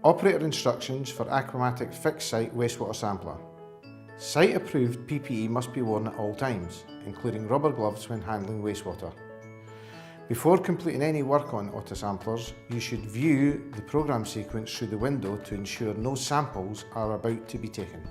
Operator instructions for Aquamatic fixed site wastewater sampler. Site approved PPE must be worn at all times, including rubber gloves when handling wastewater. Before completing any work on autosamplers, you should view the program sequence through the window to ensure no samples are about to be taken.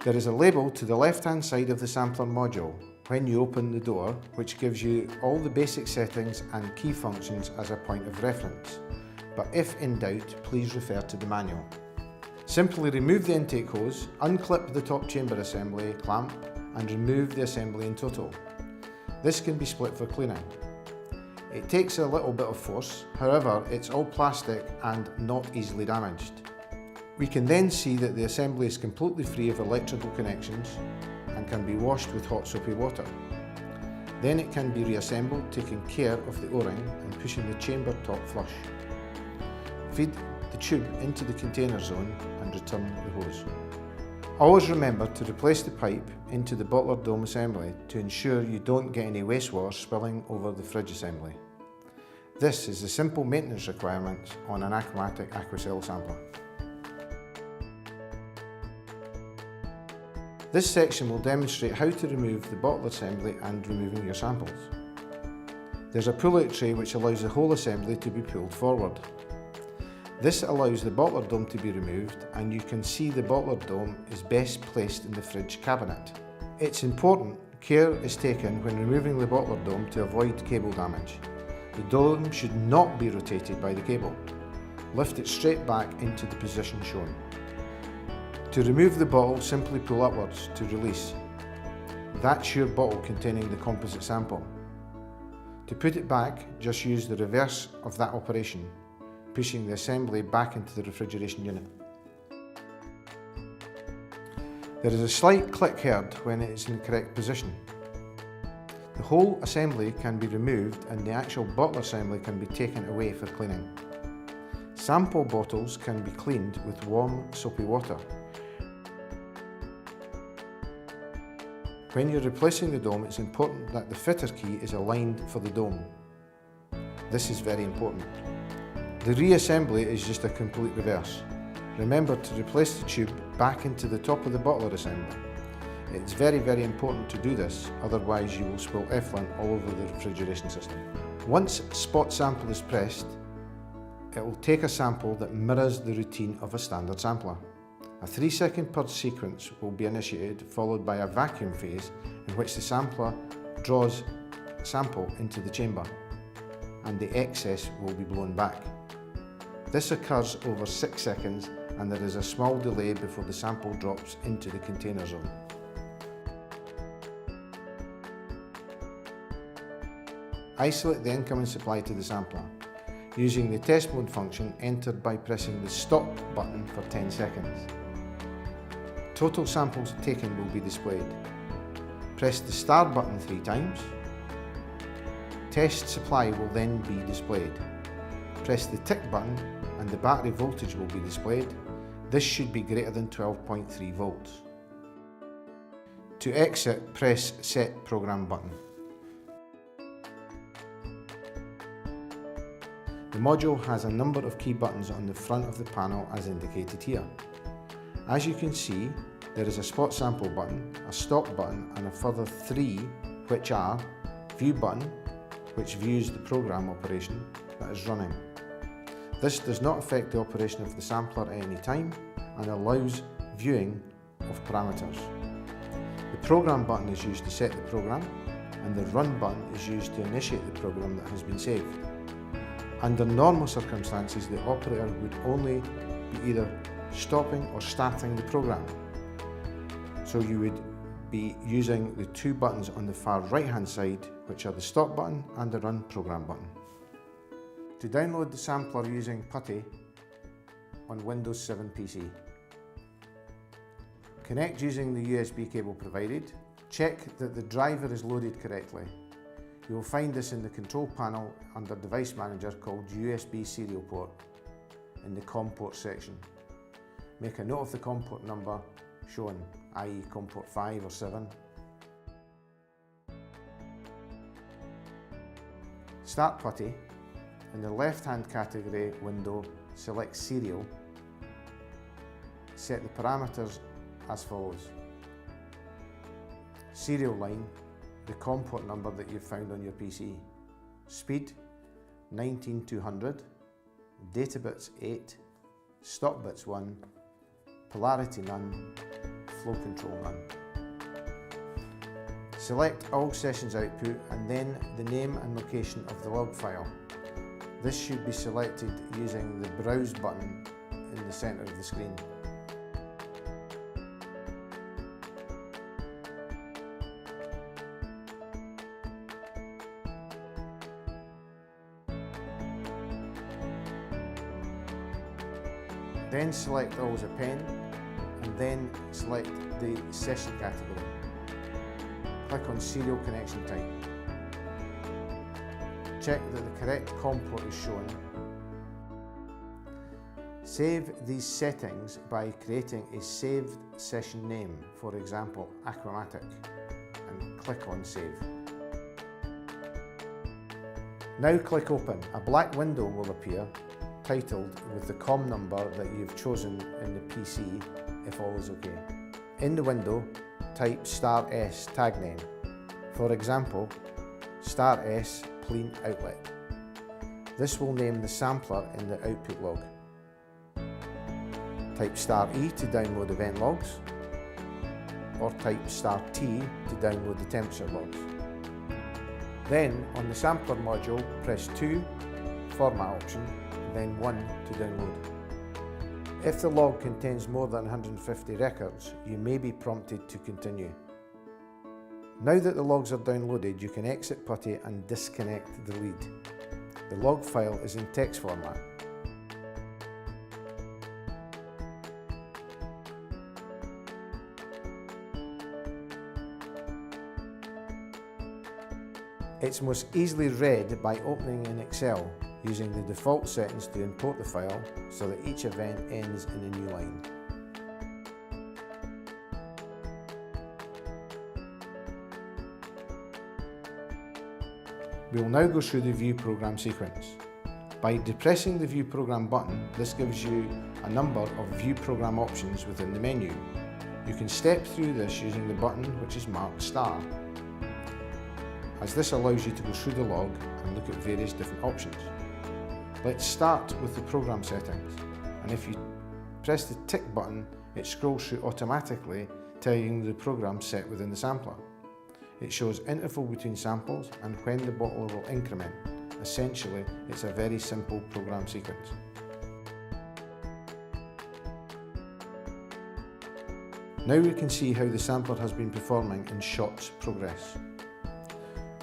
There is a label to the left-hand side of the sampler module when you open the door, which gives you all the basic settings and key functions as a point of reference. But if in doubt, please refer to the manual. Simply remove the intake hose, unclip the top chamber assembly clamp and remove the assembly in total. This can be split for cleaning. It takes a little bit of force, however it's all plastic and not easily damaged. We can then see that the assembly is completely free of electrical connections and can be washed with hot soapy water. Then it can be reassembled, taking care of the O-ring and pushing the chamber top flush. Feed the tube into the container zone and return the hose. Always remember to replace the pipe into the bottler dome assembly to ensure you don't get any wastewater spilling over the fridge assembly. This is the simple maintenance requirements on an Aquamatic Aquacell sampler. This section will demonstrate how to remove the bottler assembly and removing your samples. There's a pull-out tray which allows the whole assembly to be pulled forward. This allows the bottler dome to be removed, and you can see the bottler dome is best placed in the fridge cabinet. It's important care is taken when removing the bottler dome to avoid cable damage. The dome should not be rotated by the cable. Lift it straight back into the position shown. To remove the bottle, simply pull upwards to release. That's your bottle containing the composite sample. To put it back, just use the reverse of that operation, pushing the assembly back into the refrigeration unit. There is a slight click heard when it is in the correct position. The whole assembly can be removed and the actual bottler assembly can be taken away for cleaning. Sample bottles can be cleaned with warm soapy water. When you're replacing the dome, it's important that the fitter key is aligned for the dome. This is very important. The reassembly is just a complete reverse. Remember to replace the tube back into the top of the bottler assembly. It's very important to do this, otherwise you will spill effluent all over the refrigeration system. Once spot sample is pressed, it will take a sample that mirrors the routine of a standard sampler. A 3-second purge sequence will be initiated, followed by a vacuum phase in which the sampler draws sample into the chamber and the excess will be blown back. This occurs over 6 seconds and there is a small delay before the sample drops into the container zone. Isolate the incoming supply to the sampler using the test mode function entered by pressing the stop button for 10 seconds. Total samples taken will be displayed. Press the star button 3 times. Test supply will then be displayed. Press the tick button and the battery voltage will be displayed. This should be greater than 12.3 volts. To exit, press Set Program button. The module has a number of key buttons on the front of the panel as indicated here. As you can see, there is a spot sample button, a stop button and a further 3 which are View button, which views the program operation that is running. This does not affect the operation of the sampler at any time and allows viewing of parameters. The Program button is used to set the program and the Run button is used to initiate the program that has been saved. Under normal circumstances, the operator would only be either stopping or starting the program. So you would be using the two buttons on the far right hand side, which are the stop button and the run program button. To download the sampler using PuTTY on Windows 7 PC, connect using the USB cable provided. Check that the driver is loaded correctly. You will find this in the control panel under Device Manager called USB Serial Port in the COM port section. Make a note of the COM port number shown, i.e. COM port 5 or 7. Start PuTTY. In the left-hand category window, select Serial. Set the parameters as follows. Serial line, the COM port number that you've found on your PC. Speed, 19200. Data bits 8. Stop bits 1. Polarity none. Flow control none. Select all sessions output and then the name and location of the log file. This should be selected using the Browse button in the centre of the screen. Then select all as append and then select the session category. Click on Serial Connection Type. Check that the correct COM port is shown. Save these settings by creating a saved session name, for example Aquamatic, and click on Save. Now click Open. A black window will appear titled with the COM number that you've chosen in the PC if all is okay. In the window, type *S tag name. For example, *S clean outlet. This will name the sampler in the output log. Type *E to download event logs, or type *T to download the temperature logs. Then on the sampler module, press 2, format option, then 1 to download. If the log contains more than 150 records, you may be prompted to continue. Now that the logs are downloaded, you can exit PuTTY and disconnect the lead. The log file is in text format. It's most easily read by opening in Excel, using the default settings to import the file so that each event ends in a new line. We will now go through the View Program sequence. By depressing the View Program button, this gives you a number of View Program options within the menu. You can step through this using the button which is marked star, as this allows you to go through the log and look at various different options. Let's start with the program settings, and if you press the tick button, it scrolls through automatically, telling you the program set within the sampler. It shows interval between samples and when the bottle will increment. Essentially, it's a very simple program sequence. Now we can see how the sampler has been performing in shots progress,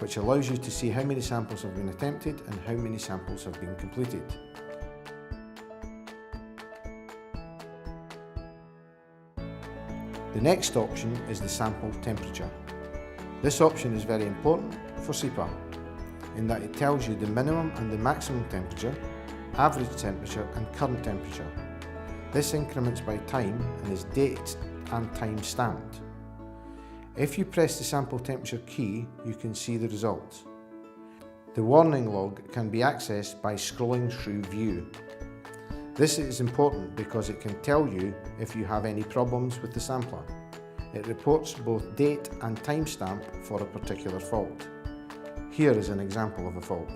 which allows you to see how many samples have been attempted and how many samples have been completed. The next option is the sample temperature. This option is very important for SEPA in that it tells you the minimum and the maximum temperature, average temperature and current temperature. This increments by time and is date and time stamped. If you press the sample temperature key, you can see the results. The warning log can be accessed by scrolling through View. This is important because it can tell you if you have any problems with the sampler. It reports both date and timestamp for a particular fault. Here is an example of a fault.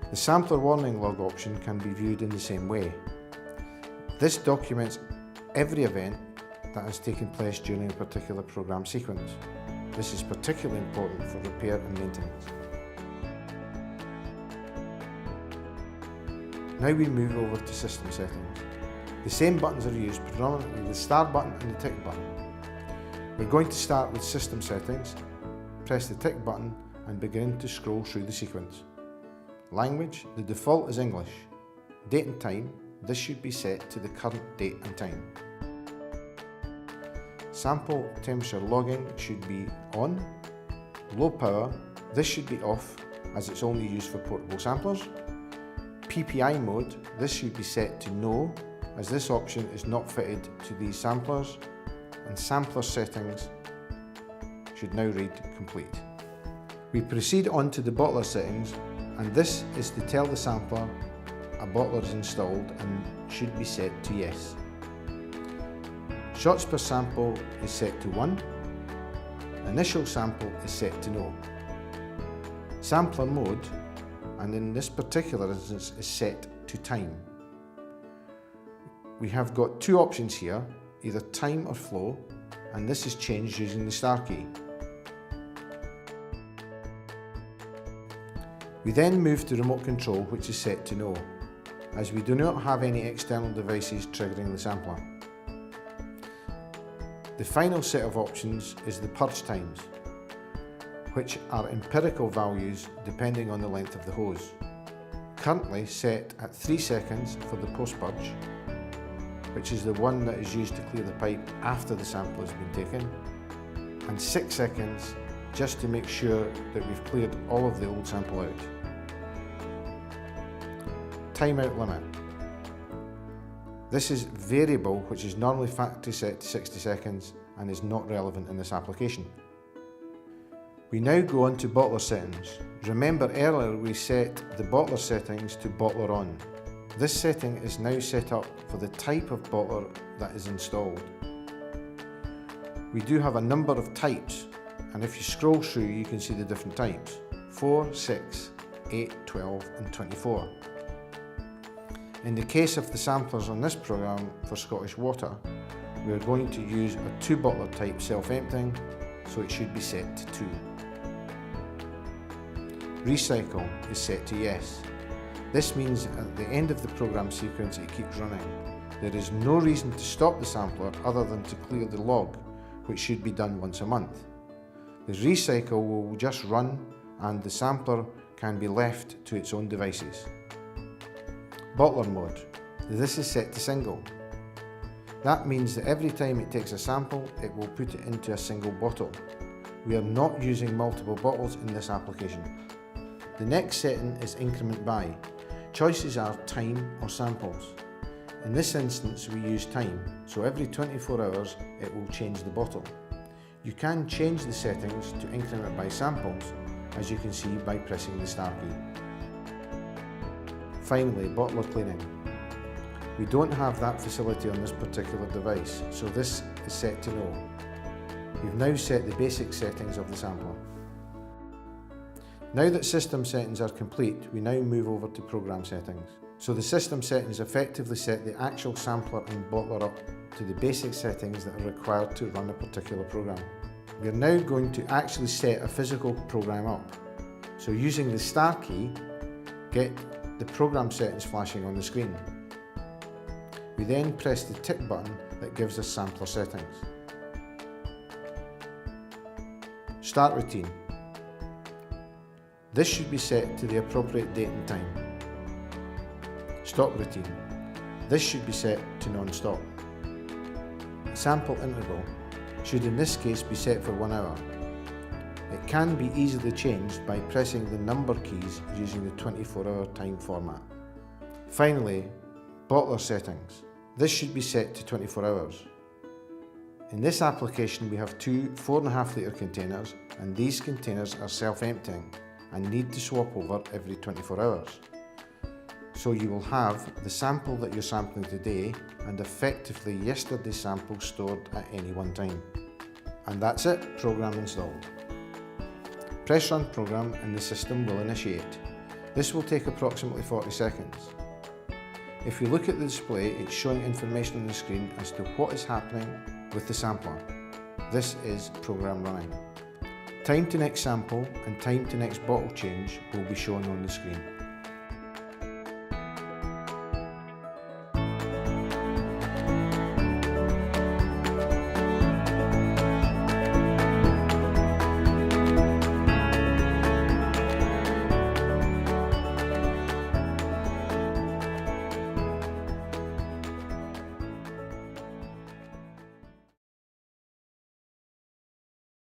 The sampler warning log option can be viewed in the same way. This documents every event that has taken place during a particular program sequence. This is particularly important for repair and maintenance. Now we move over to system settings. The same buttons are used, predominantly the start button and the tick button. We're going to start with system settings, press the tick button and begin to scroll through the sequence. Language, the default is English. Date and time, this should be set to the current date and time. Sample temperature logging should be on. Low power, this should be off as it's only used for portable samplers. PPI mode, this should be set to no as this option is not fitted to these samplers, and sampler settings should now read complete. We proceed on to the bottler settings, and this is to tell the sampler a bottler is installed and should be set to yes. Shots per sample is set to 1. Initial sample is set to no. Sampler mode, and in this particular instance, is set to time. We have got two options here, either time or flow, and this is changed using the star key. We then move to remote control, which is set to no, as we do not have any external devices triggering the sampler. The final set of options is the purge times, which are empirical values depending on the length of the hose. Currently set at 3 seconds for the post-purge, which is the one that is used to clear the pipe after the sample has been taken, and 6 seconds just to make sure that we've cleared all of the old sample out. Timeout limit. This is variable, which is normally factory set to 60 seconds and is not relevant in this application. We now go on to bottler settings. Remember earlier we set the bottler settings to bottler on. This setting is now set up for the type of bottler that is installed. We do have a number of types, and if you scroll through you can see the different types: 4, 6, 8, 12 and 24. In the case of the samplers on this programme for Scottish Water, we are going to use a 2 bottler type self-emptying, so it should be set to 2. Recycle is set to yes. This means at the end of the programme sequence it keeps running. There is no reason to stop the sampler other than to clear the log, which should be done once a month. The recycle will just run and the sampler can be left to its own devices. Bottler mode. This is set to single. That means that every time it takes a sample, it will put it into a single bottle. We are not using multiple bottles in this application. The next setting is increment by. Choices are time or samples. In this instance we use time, so every 24 hours it will change the bottle. You can change the settings to increment by samples, as you can see by pressing the star key. Finally, bottler cleaning. We don't have that facility on this particular device, so this is set to no. We've now set the basic settings of the sampler. Now that system settings are complete, we now move over to program settings. So the system settings effectively set the actual sampler and bottler up to the basic settings that are required to run a particular program. We are now going to actually set a physical program up. So using the star key, get the program settings flashing on the screen. We then press the tick button that gives us sampler settings. Start routine. This should be set to the appropriate date and time. Stop routine. This should be set to non-stop. Sample interval should in this case be set for 1 hour. It can be easily changed by pressing the number keys using the 24-hour time format. Finally, bottler settings. This should be set to 24 hours. In this application we have 2 4.5 litre containers, and these containers are self-emptying and need to swap over every 24 hours. So you will have the sample that you're sampling today and effectively yesterday's sample stored at any one time. And that's it, program installed. Press run program and the system will initiate. This will take approximately 40 seconds. If you look at the display, it's showing information on the screen as to what is happening with the sampler. This is program running. Time to next sample and time to next bottle change will be shown on the screen.